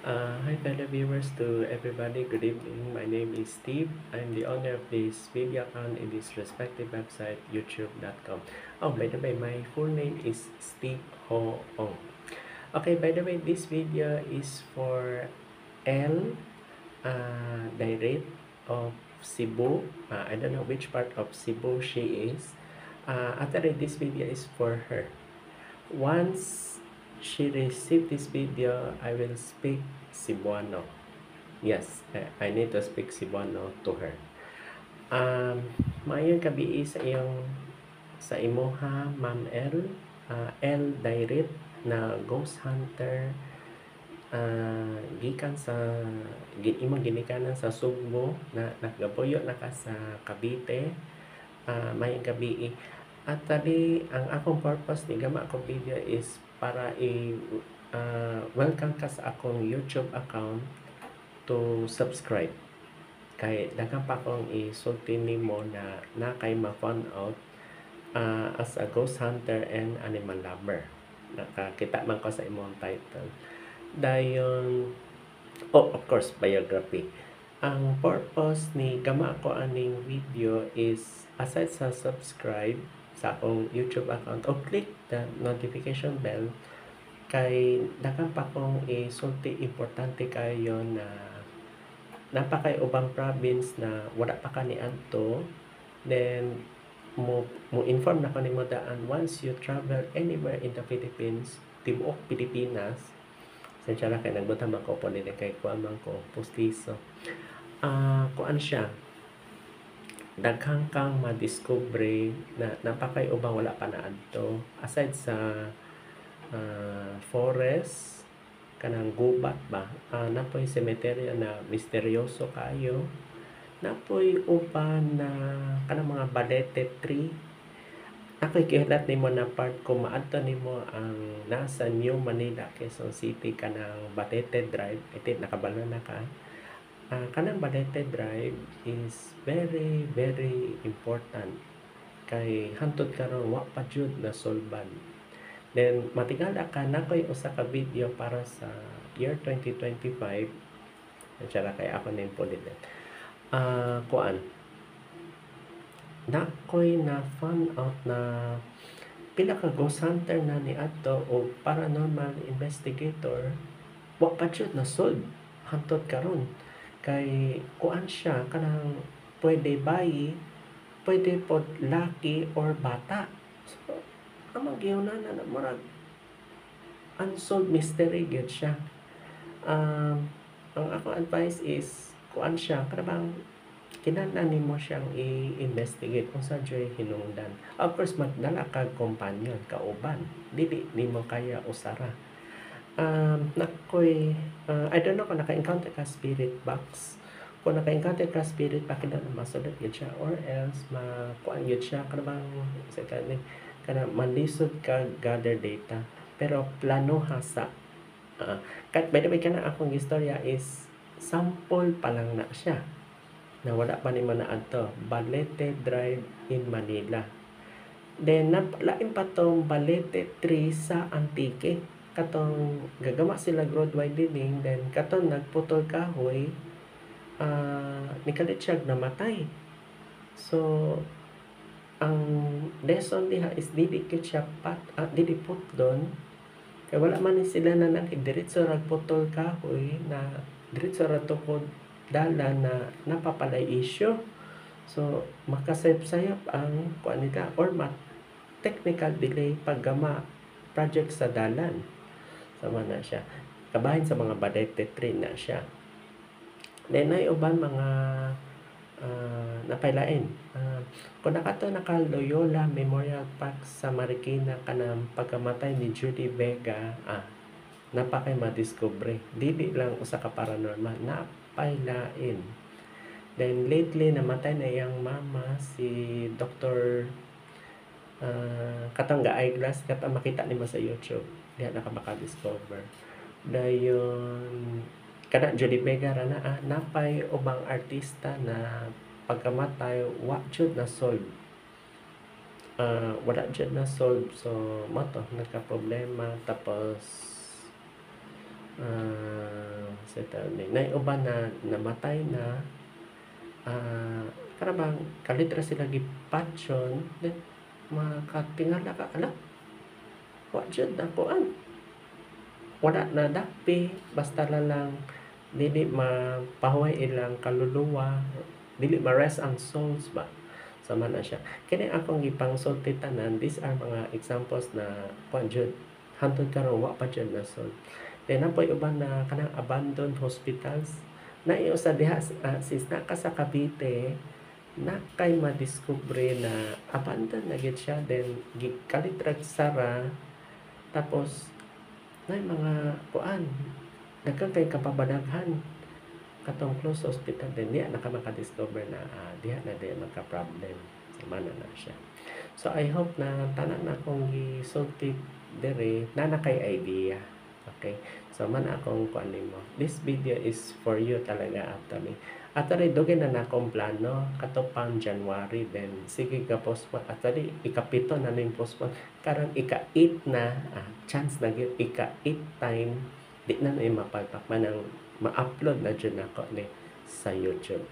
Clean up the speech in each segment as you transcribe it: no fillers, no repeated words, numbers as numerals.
Hi fellow viewers to everybody, good evening. My name is Steve. I'm the owner of this video account in this respective website, youtube.com. Oh, by the way, my full name is Steve Ho Ong. Okay, by the way, this video is for L Direct of Cebu. I don't know which part of Cebu she is. Actually, this video is for her. Once she received this video, I will speak Cebuano. Yes, I need to speak Cebuano to her. Maayong gabi sa iyong sa imuha, Ma'am L. L. Dairit na ghost hunter gikan sa imong ginikanan sa Sugbo na nagapuyo na ka sa Cavite. Maayong gabi. At tadi ang akong purpose ni gama akong video is para welcome ka sa akong YouTube account to subscribe. Kay daghang pa akong isulti nimo na kay ma-found out as a ghost hunter and animal lover. Nakakita man ko sa imong title. Dayon, of course, biography. Ang purpose ni gama ko aning video is aside sa subscribe sa akong YouTube account o click the notification bell kay daghang pa kong isulti importante kayo na napakay ubang province na wala pa kani adto, then mo inform na ko nimo daan once you travel anywhere in the Philippines, tibuok Pilipinas. Sensya na kay nagbutang man ko po nila kay kuamang ko pustiso. Kuan siya, daghang kang madiscovery na napakay ubang wala pa na adto aside sa forest kanang gubat ba, napoy cemetery na misteryoso kayo, napoy uban na kanang mga balete tree. Ako'y kihilat nimo na part ko maadto nimo ang nasa New Manila, Quezon City kanang Balete Drive. Iti nakabalo na ka. Kanang Balete Drive is very very important kay hantod karon wa pa jud na solban. Then matigala ka na ko'y usa ka video para sa year 2025. Tsara kay ako ning pulitin. Kuan na ko'y na found out na pila ka ghost hunter na ni adto o paranormal investigator wa pa jud na solve hantod karon. Kay kuan siya kanang pwede bayi, pwede pod laki or bata. So ang magyunan na murag unsolved mystery gyud siya. Ang ako advice is kuan siya kanang kinahanglan nimo siyang i-investigate kung sa joy hinungdan. Of course magdala ka companion kauban, dili nimo kaya usara. Nakoy I don't know kung naka-encounter ka spirit box. Kung naka-encounter ka spirit box, kailangan masulod yun siya or else makuan yun siya kanang sa kaning kana malisod ka gather data pero plano hasa. Kat by the way kana akong istorya is sample pa lang na siya na wala pa ni manaadto. Balete Drive in Manila. Then lain pa tong Balete 3 sa Antique. Katong gagama sila road widening, then katon nagputol kahoy, nikalit siya namatay. So ang lesson diha is dili gyud siya dili putlon kay wala man ni sila na diretso ra putol kahoy na diretso ra tukod dalan na napapalay issue. So makasayop-sayop ang kuan nila or technical delay paggama project sa dalan. Sama na siya. Kabahin sa mga Balete train na siya. Then ay uban mga napailain. Kung naka Loyola Memorial Park sa Marikina kanang pagkamatay ni Judy Vega, napakay madiscovery. Dili lang usa ka paranormal, napailain. Then lately namatay na iyang mama si Dr. katong eyeglass katong makita nimo sa YouTube. Diha na ka maka-discover. Dayon kana Judy Vega ra na napay ubang artista na pagkamatay wa jud na solve. Wala jud na solve, so mato nagka problema tapos hospital ni nay uban na namatay na karabang kalitra sila gipatyon then makatingala ka ala wa jud nakuan wala na dakpi basta lang dili mapahuway ilang kaluluwa dili ma-rest ang souls ba sama na siya kini akong gipangsulti tanan. These are mga examples na kuan jud hantod karon wa pa jud nasod. Then napoy uban na kanang abandoned hospitals na sa diha sis na ka sa Cavite na kay madiskubre na abandoned na gid siya then gikalitrag sara tapos na mga kuan daghan kay kapabanaghan katong close hospital din diya na ka makadiscover na diha na diya magka-problem sama na siya. So I hope na tanan na akong gisulti dere na kay idea. Okay, so man akong kuan nimo. This video is for you talaga actually. Actually, dugay na akong plano katupang January then sige ka postpone. Actually, ikapito na ning postpone. Karon ika-8 na chance na gyud ika-8 time di na mapagpakman ng ma-upload na dyan ako ni sa YouTube.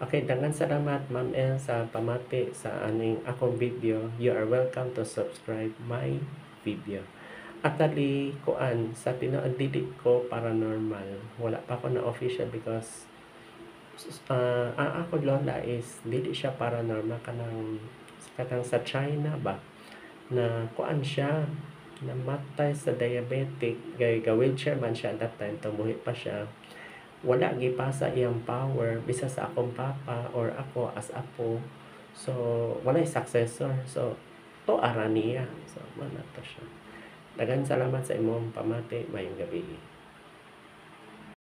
Okay, dangan salamat Ma'am El sa pamati sa aning akong video. You are welcome to subscribe my video. Actually, kuan sa tinuod dili ko paranormal. Wala pa ako na official because ang ako lola is dili siya paranormal kanang sa China ba na kuan siya namatay sa diabetic ga-wheelchair man siya that time tumuhi pa siya wala gipasa iyang power bisa sa akong papa or ako as apo so walay successor so to ara niya so man to siya. Daghang salamat sa imong pamati mayong gabi.